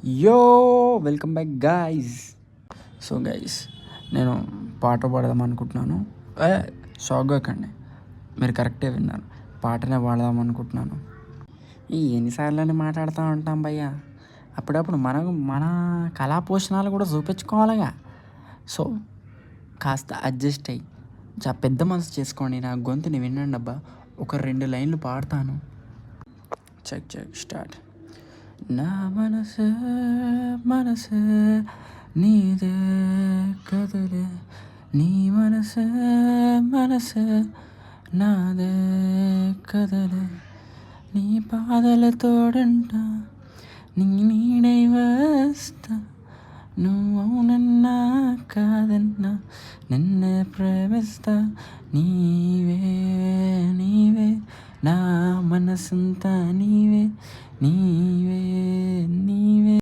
Yo welcome back guys. So guys, నేను పాట పాడదాం అనుకుంటున్నాను. షాక్గాకండి, మీరు కరెక్టే విన్నారు, పాటనే పాడదాం అనుకుంటున్నాను. ఈ ఎన్నిసార్లని మాట్లాడుతూ ఉంటాం భయ్యా, అప్పుడప్పుడు మన కళా పోషణాలు కూడా చూపించుకోవాలిగా. సో కాస్త అడ్జస్ట్ అయ్యి పెద్ద మనసు చేసుకోండి, నా గొంతుని వినండి అబ్బా. ఒక 2 లైన్లు పాడతాను. Check check start. నా మనసే మనసే నీదే కదలే, నీ మనసే మనసే నాదే కదలే, నీ పాదల తోడంట నీ నీడై వస్తా,